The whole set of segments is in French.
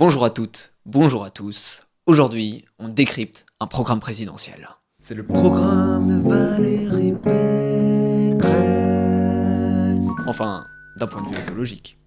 Bonjour à toutes, bonjour à tous. Aujourd'hui, on décrypte un programme présidentiel. C'est le programme de Valérie Pécresse. Enfin, d'un point de vue écologique.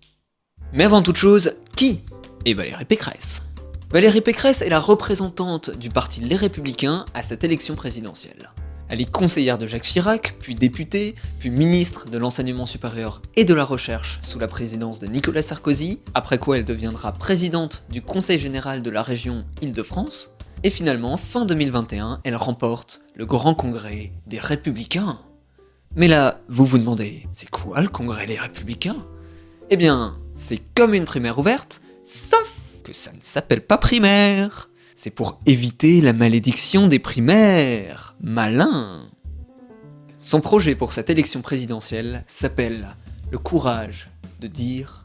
Mais avant toute chose, qui est Valérie Pécresse? Valérie Pécresse est la représentante du parti Les Républicains à cette élection présidentielle. Elle est conseillère de Jacques Chirac, puis députée, puis ministre de l'enseignement supérieur et de la recherche sous la présidence de Nicolas Sarkozy, après quoi elle deviendra présidente du Conseil général de la région Île-de-France, et finalement, fin 2021, elle remporte le Grand Congrès des Républicains. Mais là, vous vous demandez, c'est quoi le Congrès des Républicains? Eh bien, c'est comme une primaire ouverte, sauf que ça ne s'appelle pas primaire. C'est pour éviter la malédiction des primaires. Malin. Son projet pour cette élection présidentielle s'appelle le courage de dire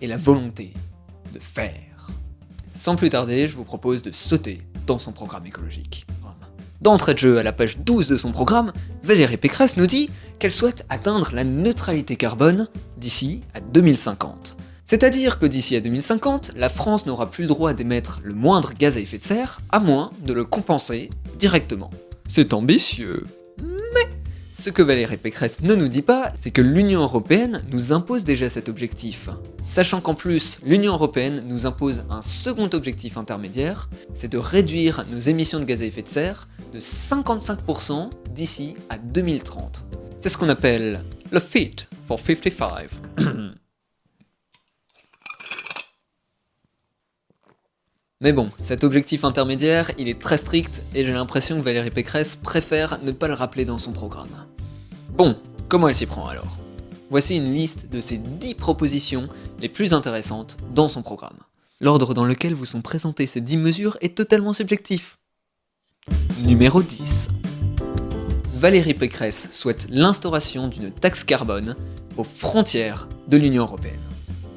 et la volonté de faire. Sans plus tarder, je vous propose de sauter dans son programme écologique. D'entrée de jeu à la page 12 de son programme, Valérie Pécresse nous dit qu'elle souhaite atteindre la neutralité carbone d'ici à 2050. C'est-à-dire que d'ici à 2050, la France n'aura plus le droit d'émettre le moindre gaz à effet de serre, à moins de le compenser directement. C'est ambitieux. Mais ce que Valérie Pécresse ne nous dit pas, c'est que l'Union Européenne nous impose déjà cet objectif. Sachant qu'en plus, l'Union Européenne nous impose un second objectif intermédiaire, c'est de réduire nos émissions de gaz à effet de serre de 55% d'ici à 2030. C'est ce qu'on appelle le Fit for 55. Mais bon, cet objectif intermédiaire, il est très strict et j'ai l'impression que Valérie Pécresse préfère ne pas le rappeler dans son programme. Bon, comment elle s'y prend alors? Voici une liste de ses 10 propositions les plus intéressantes dans son programme. L'ordre dans lequel vous sont présentées ces 10 mesures est totalement subjectif. Numéro 10. Valérie Pécresse souhaite l'instauration d'une taxe carbone aux frontières de l'Union Européenne.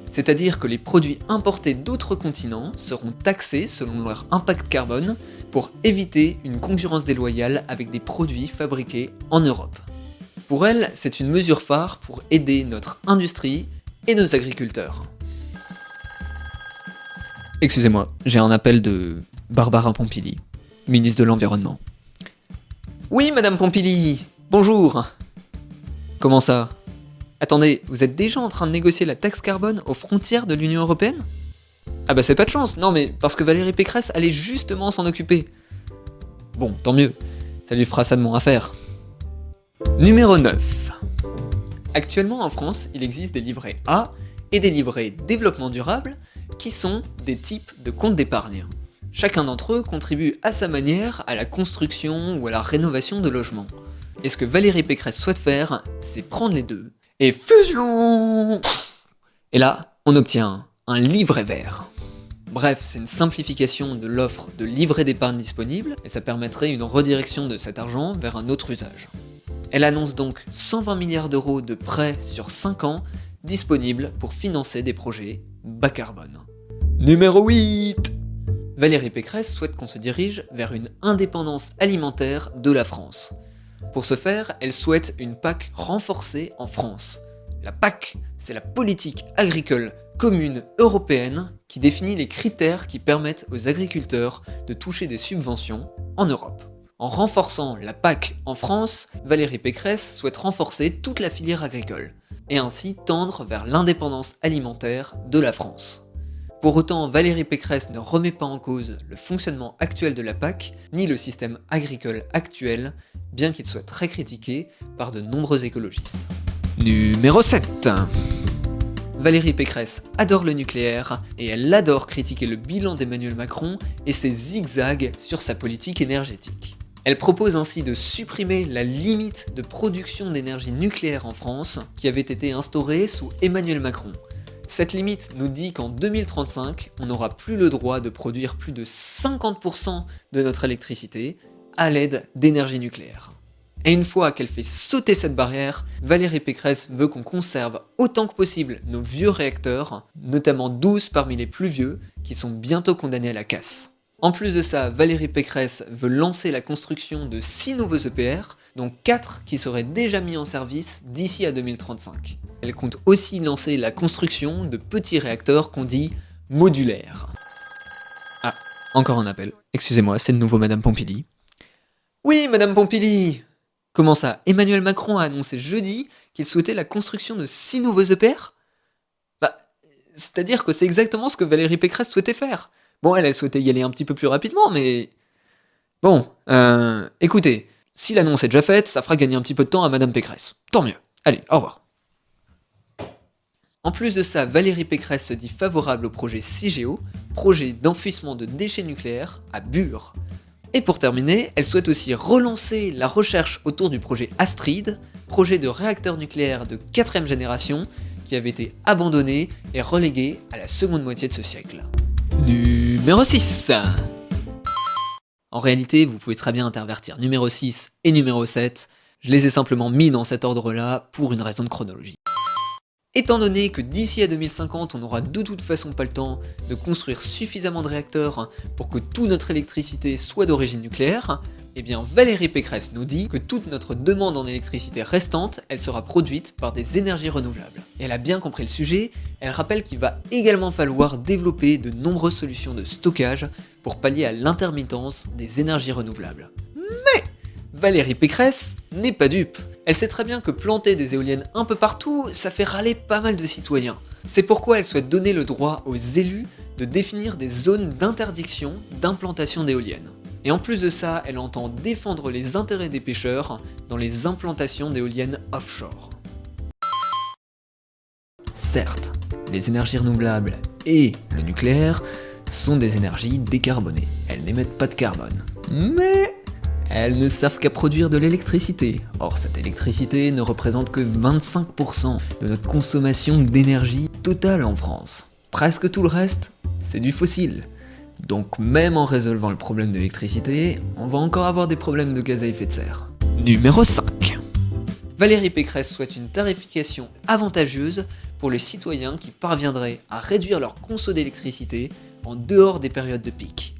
C'est-à-dire que les produits importés d'autres continents seront taxés selon leur impact carbone pour éviter une concurrence déloyale avec des produits fabriqués en Europe. Pour elle, c'est une mesure phare pour aider notre industrie et nos agriculteurs. Excusez-moi, j'ai un appel de Barbara Pompili, ministre de l'Environnement. Oui, Madame Pompili, bonjour. Comment ça? Attendez, vous êtes déjà en train de négocier la taxe carbone aux frontières de l'Union Européenne? Ah bah c'est pas de chance, non mais parce que Valérie Pécresse allait justement s'en occuper. Bon, tant mieux, ça lui fera salement affaire. Numéro 9. Actuellement en France, il existe des livrets A et des livrets développement durable qui sont des types de comptes d'épargne. Chacun d'entre eux contribue à sa manière à la construction ou à la rénovation de logements. Et ce que Valérie Pécresse souhaite faire, c'est prendre les deux et fusion! Et là, on obtient un livret vert. Bref, c'est une simplification de l'offre de livret d'épargne disponible, et ça permettrait une redirection de cet argent vers un autre usage. Elle annonce donc 120 milliards d'euros de prêts sur 5 ans, disponibles pour financer des projets bas carbone. Numéro 8. Valérie Pécresse souhaite qu'on se dirige vers une indépendance alimentaire de la France. Pour ce faire, elle souhaite une PAC renforcée en France. La PAC, c'est la politique agricole commune européenne qui définit les critères qui permettent aux agriculteurs de toucher des subventions en Europe. En renforçant la PAC en France, Valérie Pécresse souhaite renforcer toute la filière agricole, et ainsi tendre vers l'indépendance alimentaire de la France. Pour autant, Valérie Pécresse ne remet pas en cause le fonctionnement actuel de la PAC, ni le système agricole actuel, bien qu'il soit très critiqué par de nombreux écologistes. Numéro 7. Valérie Pécresse adore le nucléaire, et elle adore critiquer le bilan d'Emmanuel Macron et ses zigzags sur sa politique énergétique. Elle propose ainsi de supprimer la limite de production d'énergie nucléaire en France, qui avait été instaurée sous Emmanuel Macron. Cette limite nous dit qu'en 2035, on n'aura plus le droit de produire plus de 50% de notre électricité à l'aide d'énergie nucléaire. Et une fois qu'elle fait sauter cette barrière, Valérie Pécresse veut qu'on conserve autant que possible nos vieux réacteurs, notamment 12 parmi les plus vieux, qui sont bientôt condamnés à la casse. En plus de ça, Valérie Pécresse veut lancer la construction de 6 nouveaux EPR, dont 4 qui seraient déjà mis en service d'ici à 2035. Elle compte aussi lancer la construction de petits réacteurs qu'on dit modulaires. Encore un appel. Excusez-moi, c'est de nouveau Madame Pompili. Oui, Madame Pompili. Comment ça? Emmanuel Macron a annoncé jeudi qu'il souhaitait la construction de 6 nouveaux EPR? Bah, c'est-à-dire que c'est exactement ce que Valérie Pécresse souhaitait faire. Bon, elle souhaitait y aller un petit peu plus rapidement, mais... Bon, écoutez, si l'annonce est déjà faite, ça fera gagner un petit peu de temps à Madame Pécresse. Tant mieux. Allez, au revoir. En plus de ça, Valérie Pécresse se dit favorable au projet CIGEO, projet d'enfouissement de déchets nucléaires à Bure. Et pour terminer, elle souhaite aussi relancer la recherche autour du projet Astrid, projet de réacteur nucléaire de 4ème génération, qui avait été abandonné et relégué à la seconde moitié de ce siècle. Numéro 6. En réalité, vous pouvez très bien intervertir numéro 6 et numéro 7, je les ai simplement mis dans cet ordre-là pour une raison de chronologie. Étant donné que d'ici à 2050, on n'aura de toute façon pas le temps de construire suffisamment de réacteurs pour que toute notre électricité soit d'origine nucléaire, eh bien Valérie Pécresse nous dit que toute notre demande en électricité restante, elle sera produite par des énergies renouvelables. Et elle a bien compris le sujet, elle rappelle qu'il va également falloir développer de nombreuses solutions de stockage pour pallier à l'intermittence des énergies renouvelables. Mais Valérie Pécresse n'est pas dupe. Elle sait très bien que planter des éoliennes un peu partout, ça fait râler pas mal de citoyens. C'est pourquoi elle souhaite donner le droit aux élus de définir des zones d'interdiction d'implantation d'éoliennes. Et en plus de ça, elle entend défendre les intérêts des pêcheurs dans les implantations d'éoliennes offshore. Certes, les énergies renouvelables et le nucléaire sont des énergies décarbonées. Elles n'émettent pas de carbone. Mais elles ne servent qu'à produire de l'électricité. Or, cette électricité ne représente que 25% de notre consommation d'énergie totale en France. Presque tout le reste, c'est du fossile. Donc même en résolvant le problème de l'électricité, on va encore avoir des problèmes de gaz à effet de serre. Numéro 5. Valérie Pécresse souhaite une tarification avantageuse pour les citoyens qui parviendraient à réduire leur conso d'électricité en dehors des périodes de pic.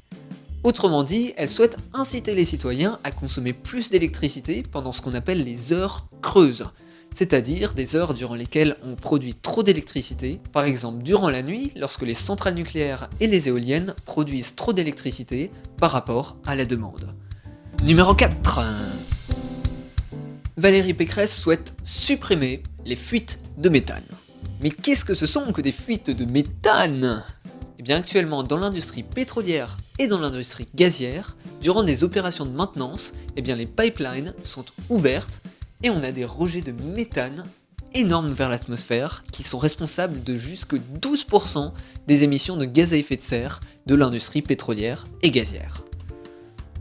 Autrement dit, elle souhaite inciter les citoyens à consommer plus d'électricité pendant ce qu'on appelle les heures creuses, c'est-à-dire des heures durant lesquelles on produit trop d'électricité, par exemple durant la nuit lorsque les centrales nucléaires et les éoliennes produisent trop d'électricité par rapport à la demande. Numéro 4. Valérie Pécresse souhaite supprimer les fuites de méthane. Mais qu'est-ce que ce sont que des fuites de méthane ? Eh bien actuellement dans l'industrie pétrolière et dans l'industrie gazière, durant des opérations de maintenance, eh bien les pipelines sont ouvertes et on a des rejets de méthane énormes vers l'atmosphère qui sont responsables de jusque 12% des émissions de gaz à effet de serre de l'industrie pétrolière et gazière.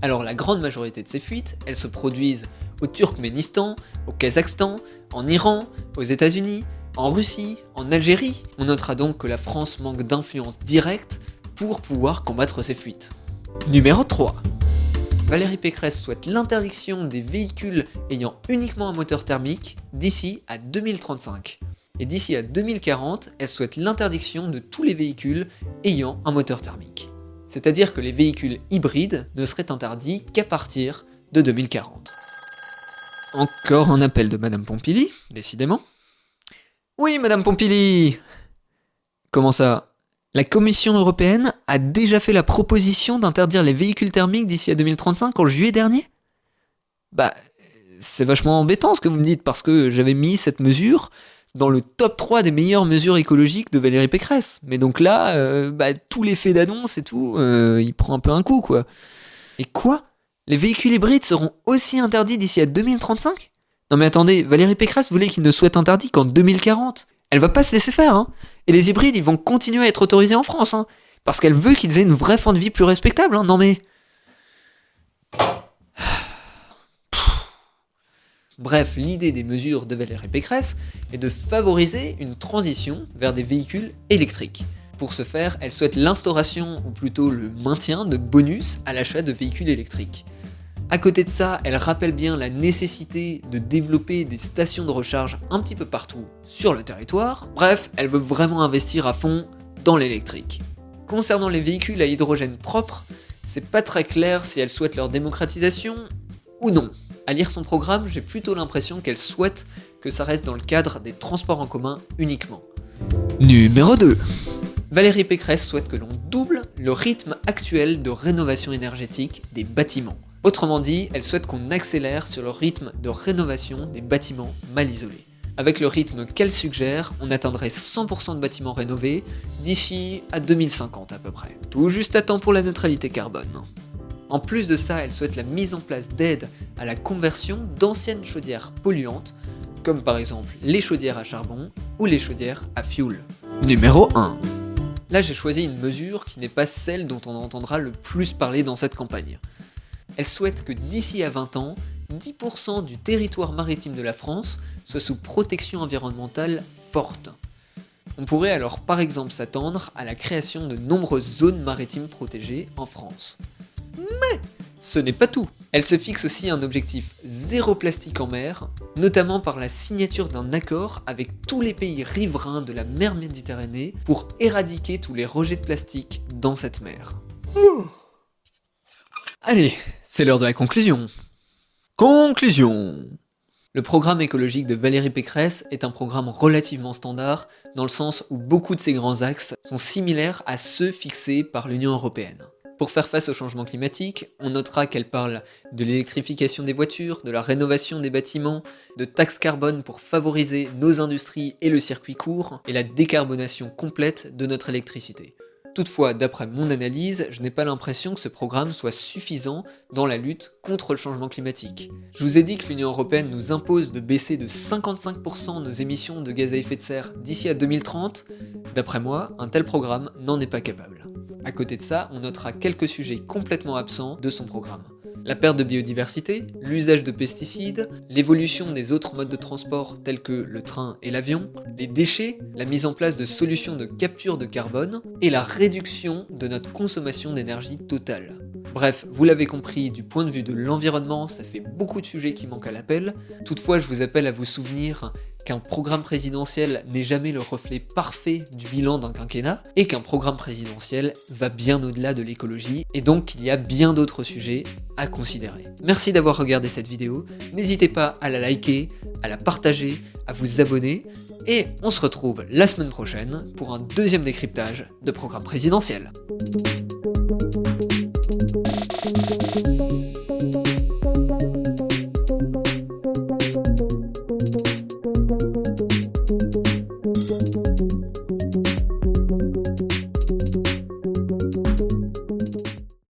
Alors la grande majorité de ces fuites, elles se produisent au Turkménistan, au Kazakhstan, en Iran, aux États-Unis, en Russie, en Algérie. On notera donc que la France manque d'influence directe pour pouvoir combattre ces fuites. Numéro 3. Valérie Pécresse souhaite l'interdiction des véhicules ayant uniquement un moteur thermique d'ici à 2035. Et d'ici à 2040, elle souhaite l'interdiction de tous les véhicules ayant un moteur thermique. C'est-à-dire que les véhicules hybrides ne seraient interdits qu'à partir de 2040. Encore un appel de Madame Pompili, décidément. Oui, Madame Pompili. Comment ça ? La Commission européenne a déjà fait la proposition d'interdire les véhicules thermiques d'ici à 2035 en juillet dernier ? Bah, c'est vachement embêtant ce que vous me dites, parce que j'avais mis cette mesure dans le top 3 des meilleures mesures écologiques de Valérie Pécresse. Mais donc là, tout l'effet d'annonce et tout, il prend un peu un coup, quoi. Et quoi ? Les véhicules hybrides seront aussi interdits d'ici à 2035 ? Non mais attendez, Valérie Pécresse voulait qu'ils ne soient interdits qu'en 2040. Elle va pas se laisser faire, hein. Et les hybrides, ils vont continuer à être autorisés en France, hein. Parce qu'elle veut qu'ils aient une vraie fin de vie plus respectable, hein. Non mais... Bref, l'idée des mesures de Valérie Pécresse est de favoriser une transition vers des véhicules électriques. Pour ce faire, elle souhaite l'instauration, ou plutôt le maintien de bonus à l'achat de véhicules électriques. À côté de ça, elle rappelle bien la nécessité de développer des stations de recharge un petit peu partout sur le territoire. Bref, elle veut vraiment investir à fond dans l'électrique. Concernant les véhicules à hydrogène propre, c'est pas très clair si elle souhaite leur démocratisation ou non. À lire son programme, j'ai plutôt l'impression qu'elle souhaite que ça reste dans le cadre des transports en commun uniquement. Numéro 2. Valérie Pécresse souhaite que l'on double le rythme actuel de rénovation énergétique des bâtiments. Autrement dit, elle souhaite qu'on accélère sur le rythme de rénovation des bâtiments mal isolés. Avec le rythme qu'elle suggère, on atteindrait 100% de bâtiments rénovés d'ici à 2050 à peu près. Tout juste à temps pour la neutralité carbone. En plus de ça, elle souhaite la mise en place d'aides à la conversion d'anciennes chaudières polluantes, comme par exemple les chaudières à charbon ou les chaudières à fioul. Numéro 1. Là j'ai choisi une mesure qui n'est pas celle dont on entendra le plus parler dans cette campagne. Elle souhaite que d'ici à 20 ans, 10% du territoire maritime de la France soit sous protection environnementale forte. On pourrait alors par exemple s'attendre à la création de nombreuses zones maritimes protégées en France. Mais ce n'est pas tout. Elle se fixe aussi un objectif zéro plastique en mer, notamment par la signature d'un accord avec tous les pays riverains de la mer Méditerranée pour éradiquer tous les rejets de plastique dans cette mer. Allez, c'est l'heure de la conclusion. Conclusion. Le programme écologique de Valérie Pécresse est un programme relativement standard, dans le sens où beaucoup de ses grands axes sont similaires à ceux fixés par l'Union européenne. Pour faire face au changement climatique, on notera qu'elle parle de l'électrification des voitures, de la rénovation des bâtiments, de taxes carbone pour favoriser nos industries et le circuit court, et la décarbonation complète de notre électricité. Toutefois, d'après mon analyse, je n'ai pas l'impression que ce programme soit suffisant dans la lutte contre le changement climatique. Je vous ai dit que l'Union européenne nous impose de baisser de 55% nos émissions de gaz à effet de serre d'ici à 2030. D'après moi, un tel programme n'en est pas capable. À côté de ça, on notera quelques sujets complètement absents de son programme. La perte de biodiversité, l'usage de pesticides, l'évolution des autres modes de transport tels que le train et l'avion, les déchets, la mise en place de solutions de capture de carbone et la réduction de notre consommation d'énergie totale. Bref, vous l'avez compris, du point de vue de l'environnement, ça fait beaucoup de sujets qui manquent à l'appel. Toutefois, je vous appelle à vous souvenir qu'un programme présidentiel n'est jamais le reflet parfait du bilan d'un quinquennat, et qu'un programme présidentiel va bien au-delà de l'écologie, et donc qu'il y a bien d'autres sujets à considérer. Merci d'avoir regardé cette vidéo, n'hésitez pas à la liker, à la partager, à vous abonner, et on se retrouve la semaine prochaine pour un deuxième décryptage de programme présidentiel.